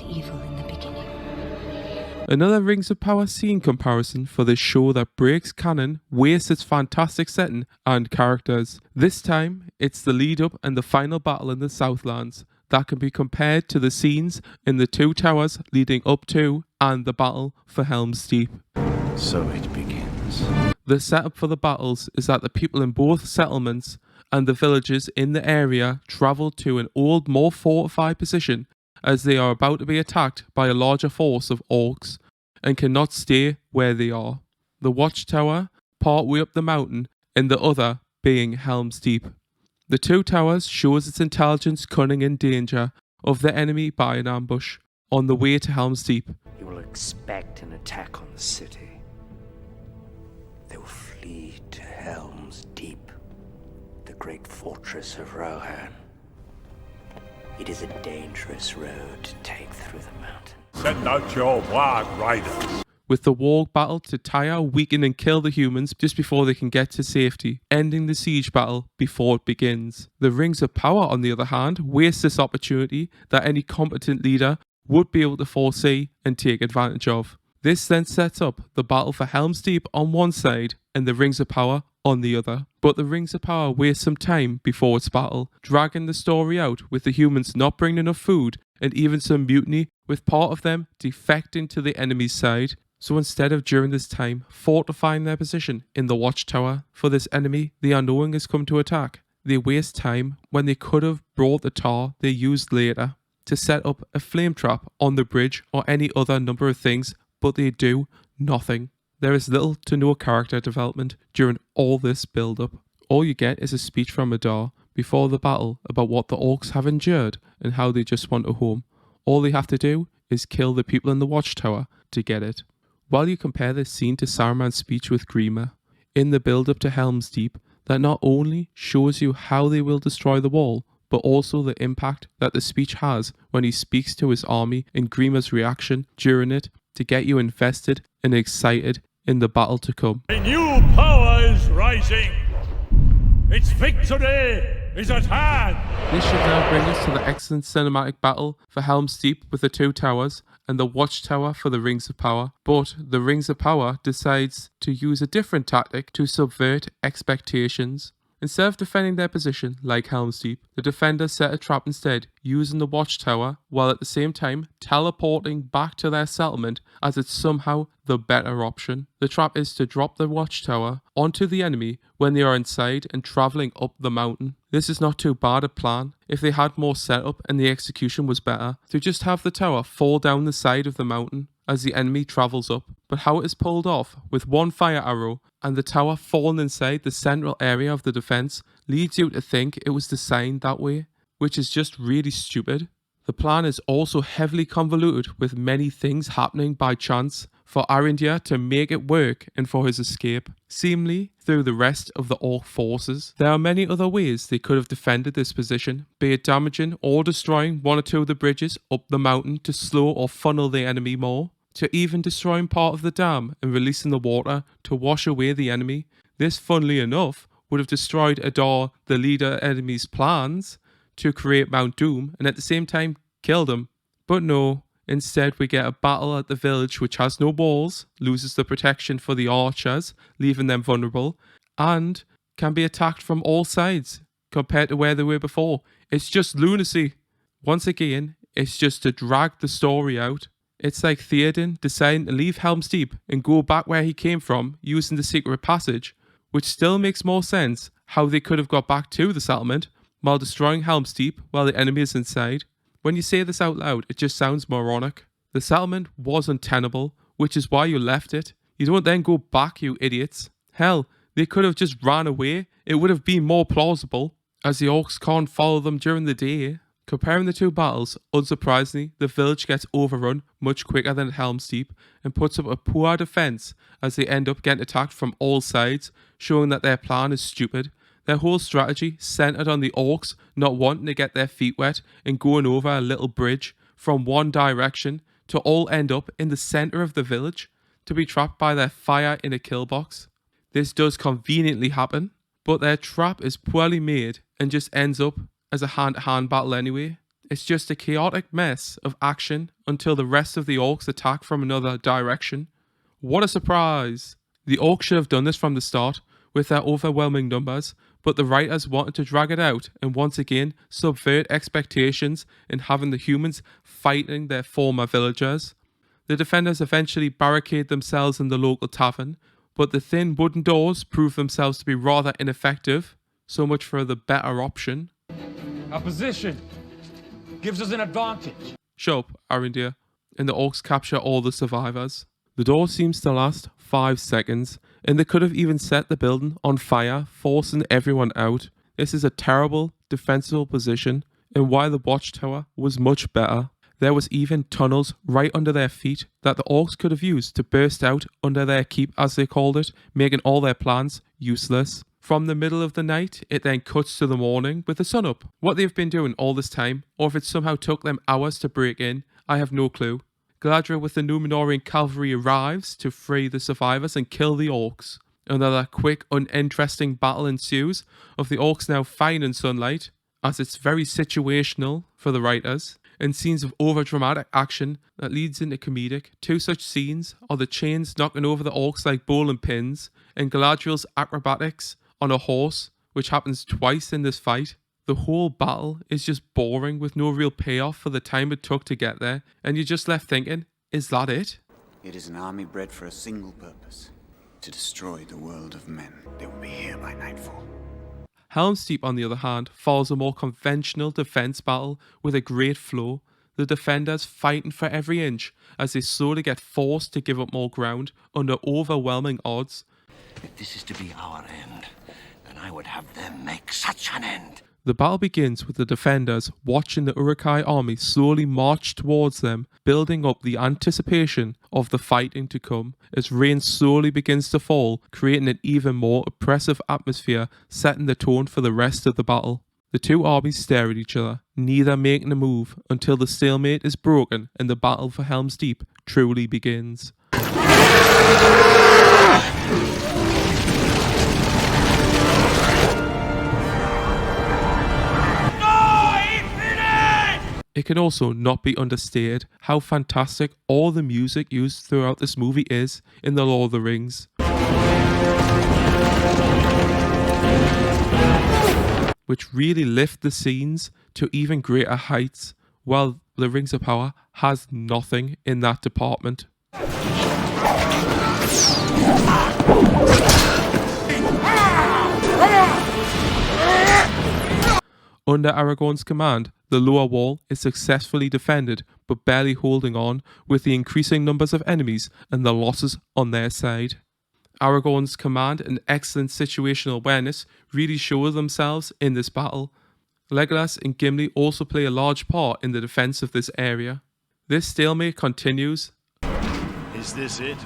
evil in the beginning. Another Rings of Power scene comparison for this show that breaks canon, wastes its fantastic setting and characters. This time, it's the lead up and the final battle in the Southlands that can be compared to the scenes in the two towers leading up to and the battle for Helms Deep. So it begins. The setup for the battles is that the people in both settlements and the villages in the area travel to an old, more fortified position as they are about to be attacked by a larger force of orcs and cannot stay where they are. The watchtower part way up the mountain and the other being Helms Deep. The two towers shows its intelligence, cunning and danger of the enemy by an ambush on the way to Helms Deep. You will expect an attack on the city. They will flee to Helms Deep, the great fortress of Rohan. It is a dangerous road to take through the mountain. Send out your wild riders. With the warg battle to tire, weaken and kill the humans just before they can get to safety, ending the siege battle before it begins. The Rings of Power, on the other hand, waste this opportunity that any competent leader would be able to foresee and take advantage of. This then sets up the battle for Helms Deep on one side and the Rings of Power on the other. But the Rings of Power waste some time before its battle, dragging the story out with the humans not bringing enough food and even some mutiny, with part of them defecting to the enemy's side. So instead of during this time fortifying their position in the watchtower for this enemy they are knowing has come to attack, they waste time when they could have brought the tar they used later to set up a flame trap on the bridge or any other number of things, but they do nothing. There is little to no character development during all this build-up. All you get is a speech from Adar before the battle about what the orcs have endured and how they just want a home. All they have to do is kill the people in the watchtower to get it. While you compare this scene to Saruman's speech with Grima, in the build-up to Helms Deep, that not only shows you how they will destroy the wall, but also the impact that the speech has when he speaks to his army and Grima's reaction during it to get you invested and excited in the battle to come. A new power is rising. Its victory is at hand. This should now bring us to the excellent cinematic battle for Helms Deep with the two towers and the watchtower for the Rings of Power. But the Rings of Power decides to use a different tactic to subvert expectations. Instead of defending their position like Helms Deep, the defenders set a trap instead, using the watchtower while at the same time teleporting back to their settlement as it's somehow the better option. The trap is to drop the watchtower onto the enemy when they are inside and travelling up the mountain. This is not too bad a plan if they had more setup and the execution was better, to just have the tower fall down the side of the mountain as the enemy travels up, but how it is pulled off with one fire arrow and the tower falling inside the central area of the defense leads you to think it was designed that way, which is just really stupid. The plan is also heavily convoluted with many things happening by chance for Arindir to make it work and for his escape, seemingly through the rest of the orc forces. There are many other ways they could have defended this position, be it damaging or destroying one or two of the bridges up the mountain to slow or funnel the enemy more, to even destroying part of the dam and releasing the water to wash away the enemy. This, funnily enough, would have destroyed Adar, the leader enemy's plans to create Mount Doom and at the same time killed him. But no, instead we get a battle at the village which has no walls, loses the protection for the archers, leaving them vulnerable, and can be attacked from all sides compared to where they were before. It's just lunacy. Once again, it's just to drag the story out. It's like Theoden deciding to leave Helms Deep and go back where he came from using the secret passage, which still makes more sense how they could have got back to the settlement while destroying Helms Deep while the enemy is inside. When you say this out loud, it just sounds moronic. The settlement was untenable, which is why you left it. You don't then go back, you idiots. Hell, they could have just ran away. It would have been more plausible, as the orcs can't follow them during the day. Comparing the two battles, unsurprisingly, the village gets overrun much quicker than Helms Deep and puts up a poor defense as they end up getting attacked from all sides, showing that their plan is stupid. Their whole strategy centered on the orcs not wanting to get their feet wet and going over a little bridge from one direction to all end up in the center of the village to be trapped by their fire in a kill box. This does conveniently happen, but their trap is poorly made and just ends up as a hand-to-hand battle anyway. It's just a chaotic mess of action until the rest of the orcs attack from another direction. What a surprise! The orcs should have done this from the start with their overwhelming numbers, but the writers wanted to drag it out and once again subvert expectations in having the humans fighting their former villagers. The defenders eventually barricade themselves in the local tavern, but the thin wooden doors prove themselves to be rather ineffective. So much for the better option. Our position gives us an advantage. Shut up, Arendir, and the orcs capture all the survivors. The door seems to last 5 seconds, and they could have even set the building on fire, forcing everyone out. This is a terrible, defensible position, and why the watchtower was much better. There was even tunnels right under their feet that the orcs could have used to burst out under their keep, as they called it, making all their plans useless. From the middle of the night, it then cuts to the morning with the sun up. What they've been doing all this time, or if it somehow took them hours to break in, I have no clue. Galadriel with the Númenórean cavalry arrives to free the survivors and kill the orcs. Another quick, uninteresting battle ensues of the orcs now fine in sunlight, as it's very situational for the writers, and scenes of overdramatic action that leads into comedic. Two such scenes are the chains knocking over the orcs like bowling pins, and Galadriel's acrobatics on a horse, which happens twice in this fight. The whole battle is just boring with no real payoff for the time it took to get there, and you're just left thinking, is that it? It is an army bred for a single purpose: to destroy the world of men. They will be here by nightfall. Helms Deep, on the other hand, follows a more conventional defense battle with a great flow. The defenders fighting for every inch as they slowly get forced to give up more ground under overwhelming odds. If this is to be our end, then I would have them make such an end. The battle begins with the defenders watching the Uruk-hai army slowly march towards them, building up the anticipation of the fighting to come as rain slowly begins to fall, creating an even more oppressive atmosphere, setting the tone for the rest of the battle. The two armies stare at each other, neither making a move until the stalemate is broken and the battle for Helm's Deep truly begins. It can also not be understated how fantastic all the music used throughout this movie is in The Lord of the Rings, which really lift the scenes to even greater heights, while The Rings of Power has nothing in that department. Under Aragorn's command, the lower wall is successfully defended, but barely holding on with the increasing numbers of enemies and the losses on their side. Aragorn's command and excellent situational awareness really show themselves in this battle. Legolas and Gimli also play a large part in the defense of this area. This stalemate continues. Is this it?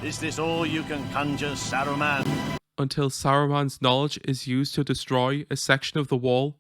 Is this all you can conjure, Saruman? Until Saruman's knowledge is used to destroy a section of the wall.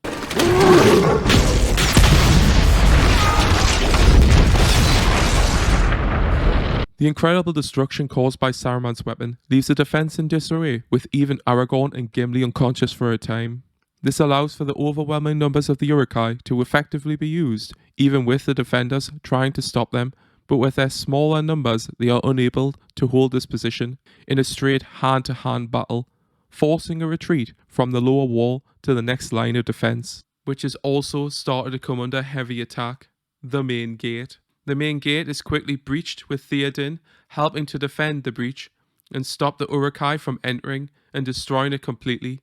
The incredible destruction caused by Saruman's weapon leaves the defense in disarray, with even Aragorn and Gimli unconscious for a time. This allows for the overwhelming numbers of the Uruk-hai to effectively be used, even with the defenders trying to stop them, but with their smaller numbers they are unable to hold this position in a straight hand-to-hand battle, forcing a retreat from the lower wall to the next line of defense, which has also started to come under heavy attack: the main gate. The main gate is quickly breached, with Theoden helping to defend the breach and stop the Uruk-hai from entering and destroying it completely.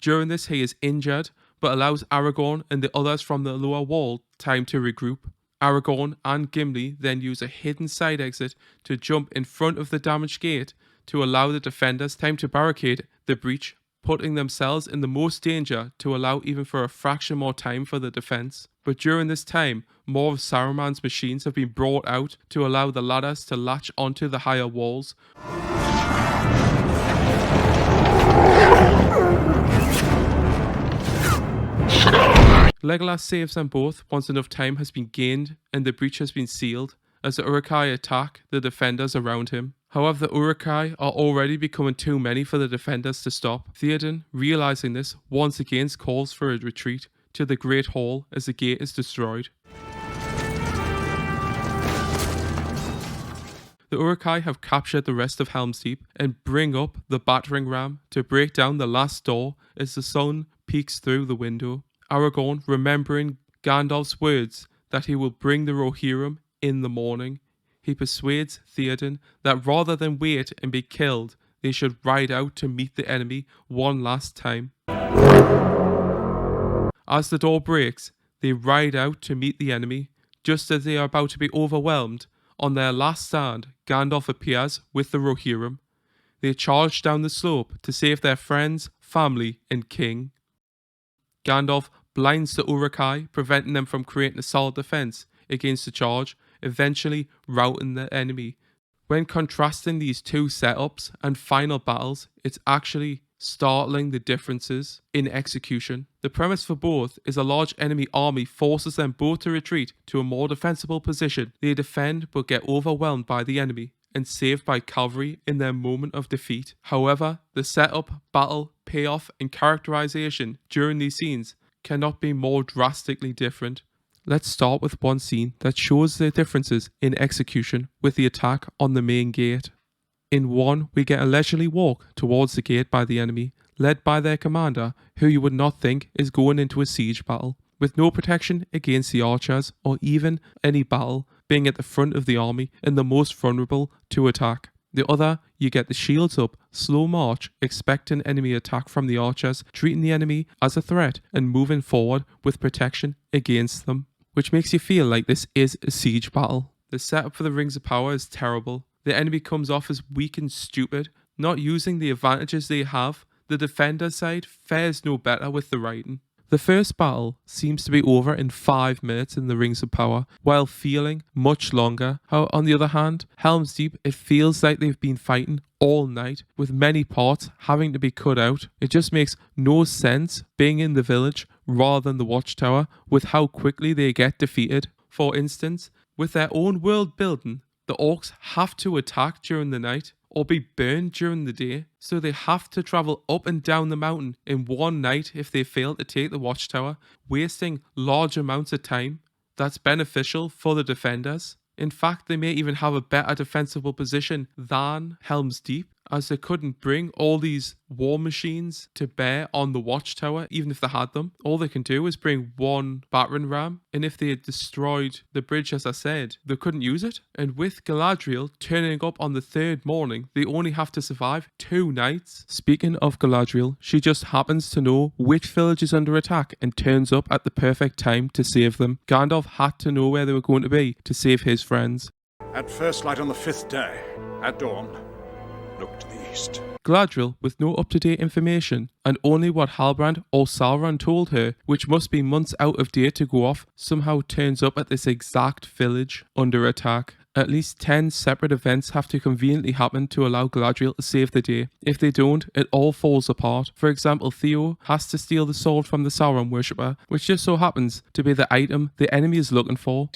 During this he is injured, but allows Aragorn and the others from the lower wall time to regroup. Aragorn and Gimli then use a hidden side exit to jump in front of the damaged gate to allow the defenders time to barricade the breach, putting themselves in the most danger to allow even for a fraction more time for the defense. But during this time, more of Saruman's machines have been brought out to allow the ladders to latch onto the higher walls. Legolas saves them both once enough time has been gained and the breach has been sealed, as the Uruk-hai attack the defenders around him. However, the Uruk-hai are already becoming too many for the defenders to stop. Theoden, realizing this, once again calls for a retreat to the Great Hall as the gate is destroyed. The Uruk-hai have captured the rest of Helm's Deep and bring up the battering ram to break down the last door as the sun peeks through the window. Aragorn, remembering Gandalf's words that he will bring the Rohirrim in the morning, he persuades Theoden that rather than wait and be killed, they should ride out to meet the enemy one last time. As the door breaks, they ride out to meet the enemy. Just as they are about to be overwhelmed, on their last stand, Gandalf appears with the Rohirrim. They charge down the slope to save their friends, family, and king. Gandalf blinds the Uruk-hai, preventing them from creating a solid defense against the charge, eventually routing the enemy. When contrasting these two setups and final battles, it's actually startling the differences in execution. The premise for both is a large enemy army forces them both to retreat to a more defensible position. They defend but get overwhelmed by the enemy and saved by cavalry in their moment of defeat. However, the setup, battle, payoff and characterization during these scenes cannot be more drastically different. Let's start with one scene that shows the differences in execution with the attack on the main gate. In one, we get a leisurely walk towards the gate by the enemy, led by their commander, who you would not think is going into a siege battle, with no protection against the archers or even any battle, being at the front of the army and the most vulnerable to attack. The other, you get the shields up, slow march, expecting enemy attack from the archers, treating the enemy as a threat and moving forward with protection against them, which makes you feel like this is a siege battle. The setup for the Rings of Power is terrible. The enemy comes off as weak and stupid, not using the advantages they have. The defender side fares no better with the writing. The first battle seems to be over in 5 minutes in the Rings of Power, while feeling much longer. How, on the other hand, Helm's Deep, it feels like they've been fighting all night, with many parts having to be cut out. It just makes no sense being in the village rather than the watchtower, with how quickly they get defeated. For instance, with their own world building, the orcs have to attack during the night or be burned during the day, so they have to travel up and down the mountain in one night if they fail to take the watchtower, wasting large amounts of time that's beneficial for the defenders. In fact, they may even have a better defensible position than Helm's Deep, as they couldn't bring all these war machines to bear on the watchtower, even if they had them. All they can do is bring one battering ram, and if they had destroyed the bridge, as I said, they couldn't use it. And with Galadriel turning up on the 3rd morning, they only have to survive 2 nights. Speaking of Galadriel, she just happens to know which village is under attack and turns up at the perfect time to save them. Gandalf had to know where they were going to be to save his friends. At first light on the 5th day, at dawn, look to the east. Galadriel, with no up-to-date information, and only what Halbrand or Sauron told her, which must be months out of date to go off, somehow turns up at this exact village under attack. At least 10 separate events have to conveniently happen to allow Galadriel to save the day. If they don't, it all falls apart. For example, Theo has to steal the sword from the Sauron worshipper, which just so happens to be the item the enemy is looking for.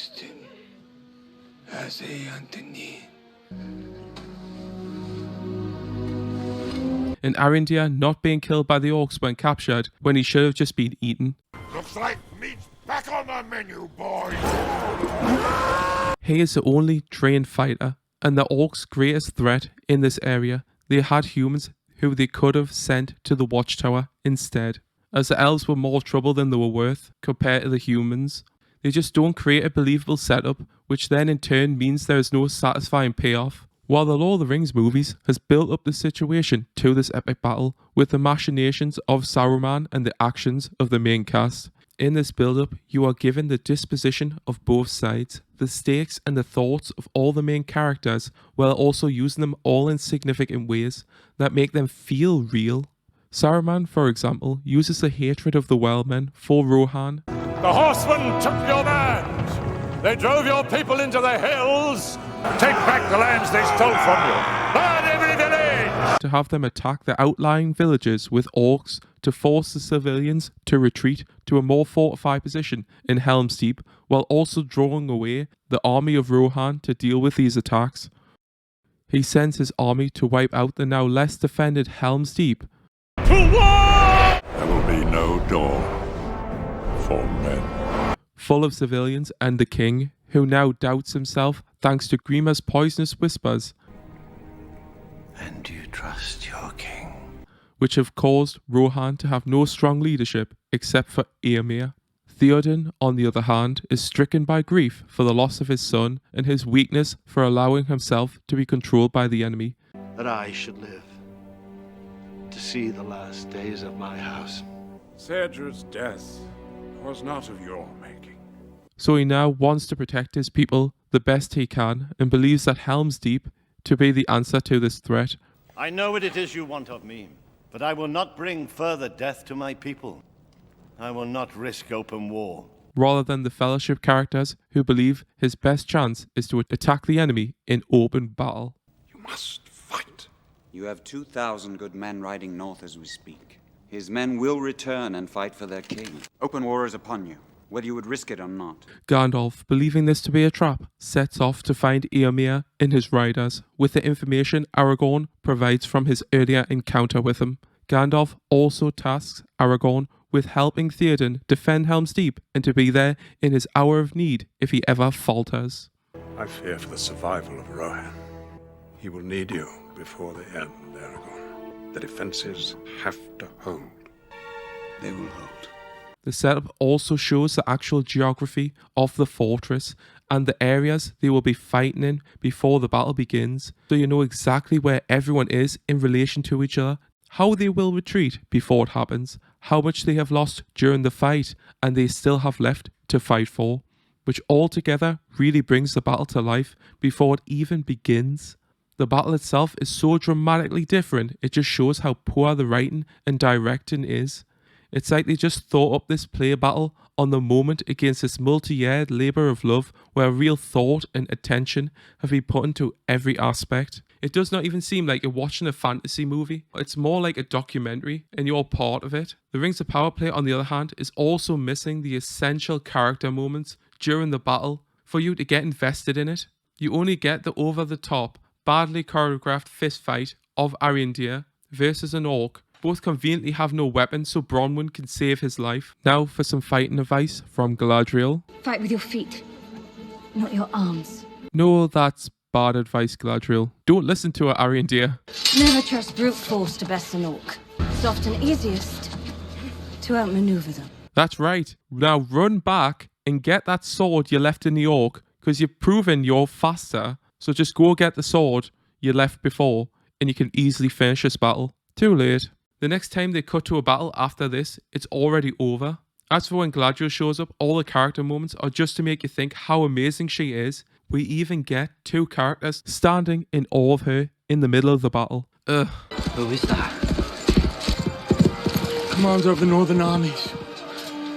And Arindir not being killed by the orcs when captured, when he should have just been eaten. Looks like meat's back on the menu, boys! He is the only trained fighter, and the orcs' greatest threat in this area. They had humans who they could have sent to the watchtower instead, as the elves were more trouble than they were worth compared to the humans. They just don't create a believable setup, which then in turn means there is no satisfying payoff. While the Lord of the Rings movies has built up the situation to this epic battle with the machinations of Saruman and the actions of the main cast. In this build-up, you are given the disposition of both sides, the stakes and the thoughts of all the main characters, while also using them all in significant ways that make them feel real. Saruman, for example, uses the hatred of the Wellmen for Rohan. The horsemen took your land! They drove your people into the hills! Take back the lands they stole from you! Burn every village! To have them attack the outlying villages with orcs to force the civilians to retreat to a more fortified position in Helm's Deep, while also drawing away the army of Rohan to deal with these attacks. He sends his army to wipe out the now less defended Helm's Deep. To war! There will be no door for full of civilians and the king, who now doubts himself thanks to Grima's poisonous whispers, And do you trust your king? which have caused Rohan to have no strong leadership except for Eomer. Theoden, on the other hand, is stricken by grief for the loss of his son and his weakness for allowing himself to be controlled by the enemy. That I should live to see the last days of my house. Cedric's death was not of your making. So he now wants to protect his people the best he can and believes that Helms Deep to be the answer to this threat. I know what it is you want of me, but I will not bring further death to my people. I will not risk open war. Rather than the Fellowship characters who believe his best chance is to attack the enemy in open battle. You must fight. You have 2,000 good men riding north as we speak. His men will return and fight for their king. Open war is upon you, whether you would risk it or not. Gandalf, believing this to be a trap, sets off to find Eomer and his riders with the information Aragorn provides from his earlier encounter with him. Gandalf also tasks Aragorn with helping Theoden defend Helm's Deep and to be there in his hour of need if he ever falters. I fear for the survival of Rohan. He will need you before the end, Aragorn. The defenses have to hold. They will hold. The setup also shows the actual geography of the fortress and the areas they will be fighting in before the battle begins, so you know exactly where everyone is in relation to each other, how they will retreat before it happens, how much they have lost during the fight and they still have left to fight for, which altogether really brings the battle to life before it even begins. The battle itself is so dramatically different, it just shows how poor the writing and directing is. It's like they just thought up this play battle on the moment against this multi-year labour of love where real thought and attention have been put into every aspect. It does not even seem like you're watching a fantasy movie. It's more like a documentary and you're part of it. The Rings of Power play, on the other hand, is also missing the essential character moments during the battle for you to get invested in it. You only get the over-the-top, badly choreographed fist fight of Arindir versus an orc. Both conveniently have no weapon, so Bronwyn can save his life. Now for some fighting advice from Galadriel. Fight with your feet, not your arms. No, that's bad advice, Galadriel. Don't listen to her, Arindir. Never trust brute force to best an orc. It's often easiest to outmaneuver them. That's right. Now run back and get that sword you left in the orc, because you've proven you're faster. So just go get the sword you left before, and you can easily finish this battle. Too late. The next time they cut to a battle after this, it's already over. As for when Galadriel shows up, all the character moments are just to make you think how amazing she is. We even get two characters standing in awe of her in the middle of the battle. Ugh. Who is that? Commander of the Northern Armies.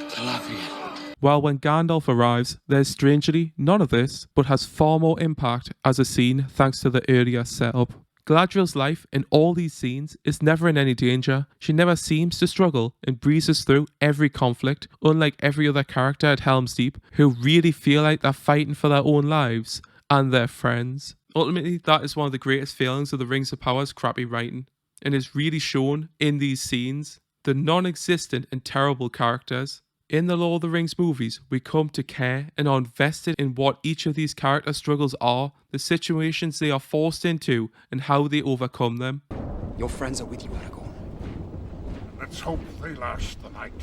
Galadriel. While when Gandalf arrives, there's strangely none of this, but has far more impact as a scene thanks to the earlier setup. Galadriel's life in all these scenes is never in any danger. She never seems to struggle and breezes through every conflict, unlike every other character at Helm's Deep who really feel like they're fighting for their own lives and their friends. Ultimately, that is one of the greatest failings of the Rings of Power's crappy writing, and is really shown in these scenes. The non-existent and terrible characters. In the Lord of the Rings movies, we come to care and are invested in what each of these character struggles are, the situations they are forced into, and how they overcome them. Your friends are with you, Aragorn. Let's hope they last the night.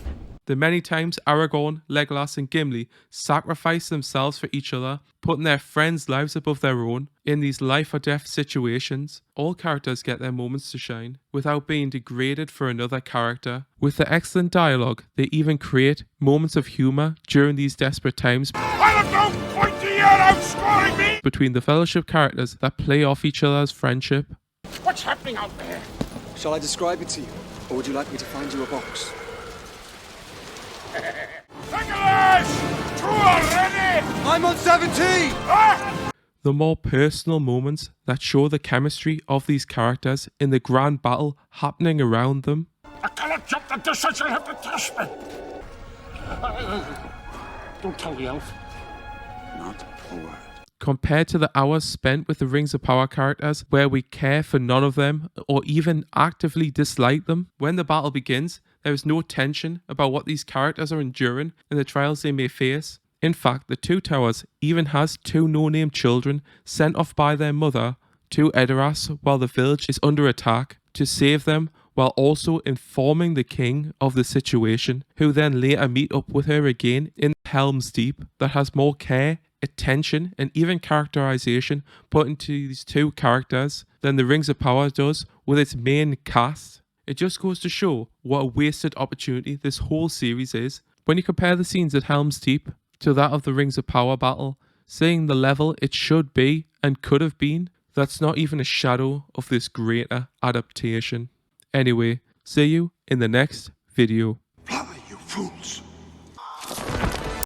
The many times Aragorn, Legolas and Gimli sacrifice themselves for each other, putting their friends' lives above their own in these life or death situations. All characters get their moments to shine without being degraded for another character. With the excellent dialogue, they even create moments of humour during these desperate times I'll have no pointy arrow scoring me! between the Fellowship characters that play off each other's friendship. What's happening out there? Shall I describe it to you, or would you like me to find you a box? Legolas! Two already! I'm on 17! Ah! The more personal moments that show the chemistry of these characters in the grand battle happening around them. I cannot jump the distance, you'll have to touch me! Don't tell the elf. Not a word. Compared to the hours spent with the Rings of Power characters where we care for none of them or even actively dislike them, when the battle begins, there is no tension about what these characters are enduring and the trials they may face. In fact, the Two Towers even has 2 no-name children sent off by their mother to Edoras while the village is under attack to save them, while also informing the king of the situation, who then later meet up with her again in Helms Deep that has more care, attention and even characterization put into these 2 characters than the Rings of Power does with its main cast. It just goes to show what a wasted opportunity this whole series is. When you compare the scenes at Helms Deep to that of the Rings of Power battle, seeing the level it should be and could have been, that's not even a shadow of this greater adaptation. Anyway, see you in the next video. Fly, you fools!